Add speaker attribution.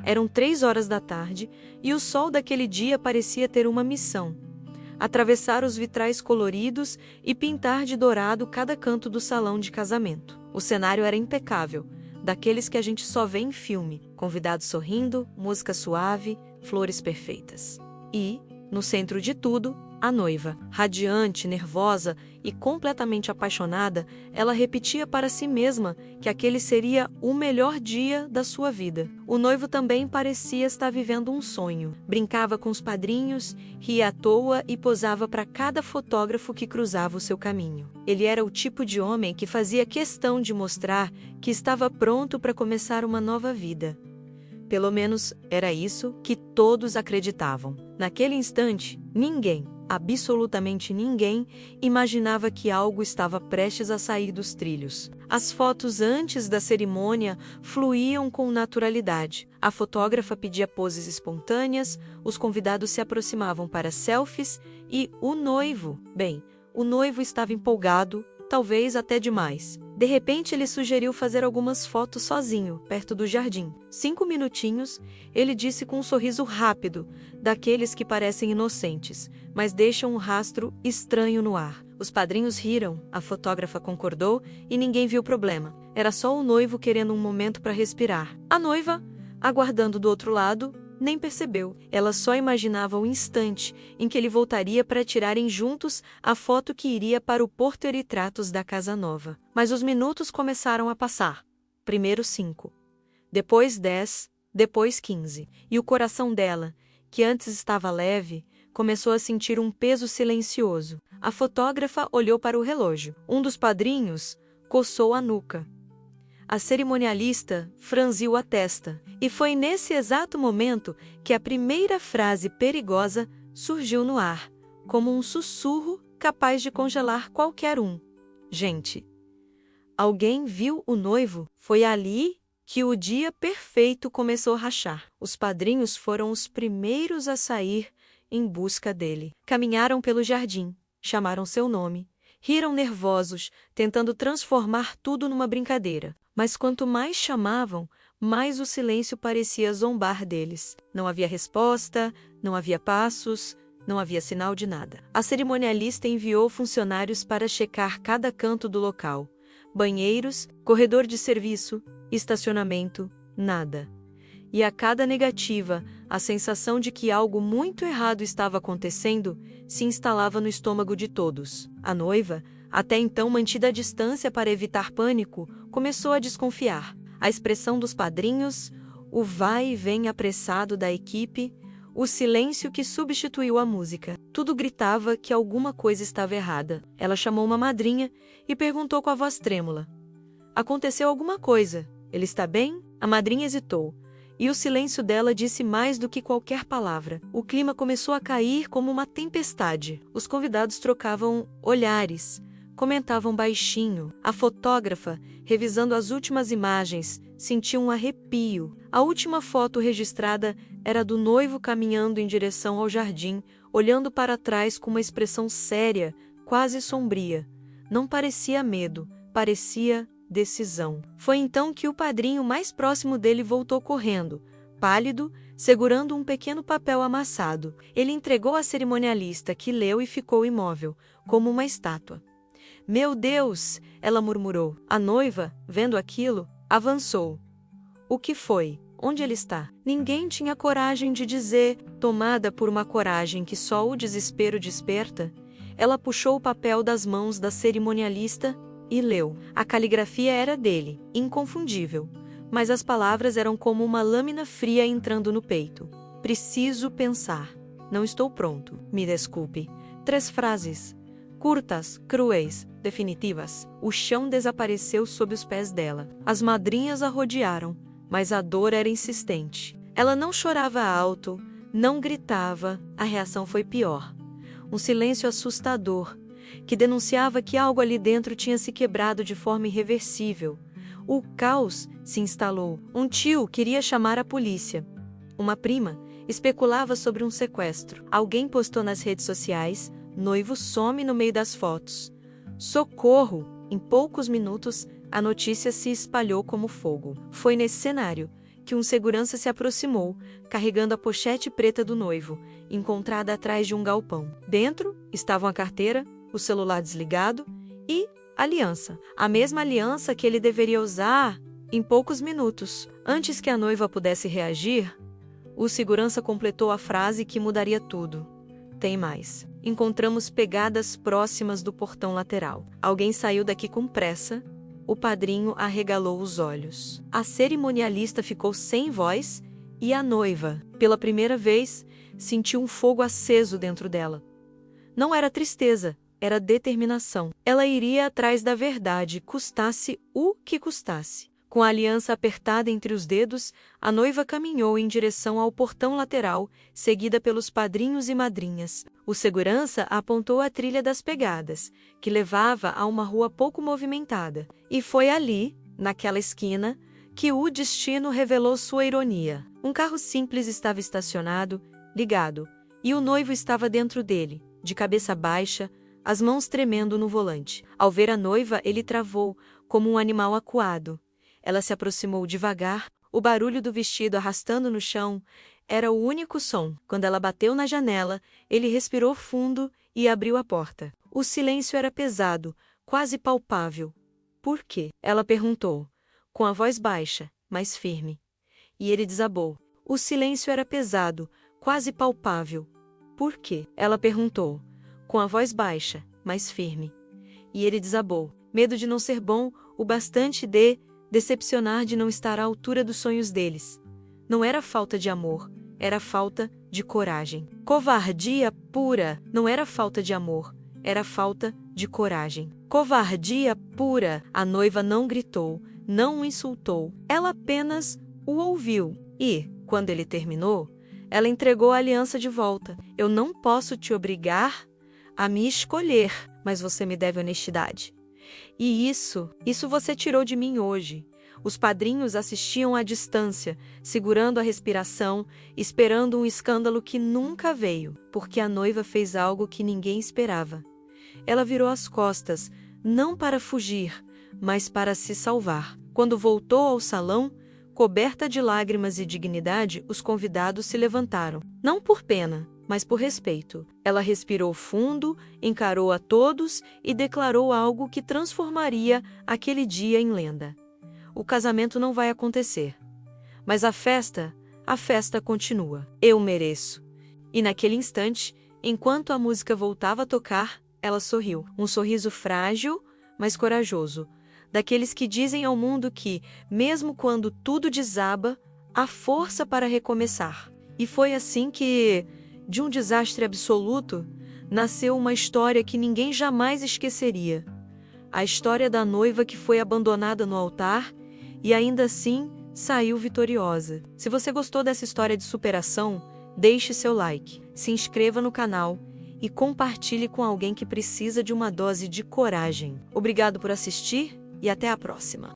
Speaker 1: Eram 3 horas da tarde e o sol daquele dia parecia ter uma missão: atravessar os vitrais coloridos e pintar de dourado cada canto do salão de casamento. O cenário era impecável, daqueles que a gente só vê em filme: convidados sorrindo, música suave, flores perfeitas. E, no centro de tudo, a noiva. Radiante, nervosa e completamente apaixonada, ela repetia para si mesma que aquele seria o melhor dia da sua vida. O noivo também parecia estar vivendo um sonho. Brincava com os padrinhos, ria à toa e posava para cada fotógrafo que cruzava o seu caminho. Ele era o tipo de homem que fazia questão de mostrar que estava pronto para começar uma nova vida. Pelo menos era isso que todos acreditavam. Naquele instante, ninguém, absolutamente ninguém, imaginava que algo estava prestes a sair dos trilhos. As fotos antes da cerimônia fluíam com naturalidade. A fotógrafa pedia poses espontâneas, os convidados se aproximavam para selfies e o noivo estava empolgado, talvez até demais. De repente, ele sugeriu fazer algumas fotos sozinho, perto do jardim. 5 minutinhos, ele disse com um sorriso rápido, daqueles que parecem inocentes, mas deixam um rastro estranho no ar. Os padrinhos riram, a fotógrafa concordou e ninguém viu problema. Era só o noivo querendo um momento para respirar. A noiva, aguardando do outro lado, nem percebeu. Ela só imaginava o instante em que ele voltaria para tirarem juntos a foto que iria para o porta-retratos da casa nova. Mas os minutos começaram a passar. Primeiro 5, depois 10, depois 15. E o coração dela, que antes estava leve, começou a sentir um peso silencioso. A fotógrafa olhou para o relógio. Um dos padrinhos coçou a nuca. A cerimonialista franziu a testa, e foi nesse exato momento que a primeira frase perigosa surgiu no ar, como um sussurro capaz de congelar qualquer um. Gente, alguém viu o noivo? Foi ali que o dia perfeito começou a rachar. Os padrinhos foram os primeiros a sair em busca dele. Caminharam pelo jardim, chamaram seu nome, riram nervosos, tentando transformar tudo numa brincadeira. Mas quanto mais chamavam, mais o silêncio parecia zombar deles. Não havia resposta, não havia passos, não havia sinal de nada. A cerimonialista enviou funcionários para checar cada canto do local. Banheiros, corredor de serviço, estacionamento, nada. E a cada negativa, a sensação de que algo muito errado estava acontecendo se instalava no estômago de todos. A noiva, até então mantida à distância para evitar pânico, começou a desconfiar. A expressão dos padrinhos, o vai e vem apressado da equipe, o silêncio que substituiu a música. Tudo gritava que alguma coisa estava errada. Ela chamou uma madrinha e perguntou com a voz trêmula: "Aconteceu alguma coisa? Ele está bem?" A madrinha hesitou, e o silêncio dela disse mais do que qualquer palavra. O clima começou a cair como uma tempestade. Os convidados trocavam olhares, comentavam baixinho. A fotógrafa, revisando as últimas imagens, sentiu um arrepio. A última foto registrada era do noivo caminhando em direção ao jardim, olhando para trás com uma expressão séria, quase sombria. Não parecia medo, parecia decisão. Foi então que o padrinho mais próximo dele voltou correndo, pálido, segurando um pequeno papel amassado. Ele entregou à cerimonialista, que leu e ficou imóvel, como uma estátua. "Meu Deus!" ela murmurou. A noiva, vendo aquilo, avançou. "O que foi? Onde ele está?" Ninguém tinha coragem de dizer. Tomada por uma coragem que só o desespero desperta, ela puxou o papel das mãos da cerimonialista e leu. A caligrafia era dele, inconfundível, mas as palavras eram como uma lâmina fria entrando no peito. "Preciso pensar. Não estou pronto. Me desculpe." 3 frases. Curtas, cruéis, definitivas. O chão desapareceu sob os pés dela. As madrinhas a rodearam, mas a dor era insistente. Ela não chorava alto, não gritava. A reação foi pior. Um silêncio assustador, que denunciava que algo ali dentro tinha se quebrado de forma irreversível. O caos se instalou. Um tio queria chamar a polícia. Uma prima especulava sobre um sequestro. Alguém postou nas redes sociais: "Noivo some no meio das fotos. Socorro!" Em poucos minutos, a notícia se espalhou como fogo. Foi nesse cenário que um segurança se aproximou, carregando a pochete preta do noivo, encontrada atrás de um galpão. Dentro estavam a carteira, o celular desligado e a aliança. A mesma aliança que ele deveria usar em poucos minutos. Antes que a noiva pudesse reagir, o segurança completou a frase que mudaria tudo. Tem mais. Encontramos pegadas próximas do portão lateral. Alguém saiu daqui com pressa. O padrinho arregalou os olhos. A cerimonialista ficou sem voz e a noiva, pela primeira vez, sentiu um fogo aceso dentro dela. Não era tristeza, era determinação. Ela iria atrás da verdade, custasse o que custasse. Com a aliança apertada entre os dedos, a noiva caminhou em direção ao portão lateral, seguida pelos padrinhos e madrinhas. O segurança apontou a trilha das pegadas, que levava a uma rua pouco movimentada. E foi ali, naquela esquina, que o destino revelou sua ironia. Um carro simples estava estacionado, ligado, e o noivo estava dentro dele, de cabeça baixa, as mãos tremendo no volante. Ao ver a noiva, ele travou, como um animal acuado. Ela se aproximou devagar, o barulho do vestido arrastando no chão era o único som. Quando ela bateu na janela, ele respirou fundo e abriu a porta. O silêncio era pesado, quase palpável. Por quê? Ela perguntou, com a voz baixa, mas firme. E ele desabou. O silêncio era pesado, quase palpável. Por quê? Ela perguntou, com a voz baixa, mas firme. E ele desabou. Medo de não ser bom o bastante de decepcionar, de não estar à altura dos sonhos deles. Não era falta de amor, era falta de coragem. Covardia pura. Não era falta de amor, era falta de coragem. Covardia pura. A noiva não gritou, não o insultou. Ela apenas o ouviu. E, quando ele terminou, ela entregou a aliança de volta. Eu não posso te obrigar a me escolher, mas você me deve honestidade. E isso você tirou de mim hoje. Os padrinhos assistiam à distância, segurando a respiração, esperando um escândalo que nunca veio, porque a noiva fez algo que ninguém esperava. Ela virou as costas, não para fugir, mas para se salvar. Quando voltou ao salão, coberta de lágrimas e dignidade, os convidados se levantaram. Não por pena, mas por respeito. Ela respirou fundo, encarou a todos e declarou algo que transformaria aquele dia em lenda. O casamento não vai acontecer. Mas a festa continua. Eu mereço. E naquele instante, enquanto a música voltava a tocar, ela sorriu. Um sorriso frágil, mas corajoso. Daqueles que dizem ao mundo que, mesmo quando tudo desaba, há força para recomeçar. E foi assim que, de um desastre absoluto, nasceu uma história que ninguém jamais esqueceria. A história da noiva que foi abandonada no altar e ainda assim saiu vitoriosa. Se você gostou dessa história de superação, deixe seu like, se inscreva no canal e compartilhe com alguém que precisa de uma dose de coragem. Obrigado por assistir e até a próxima.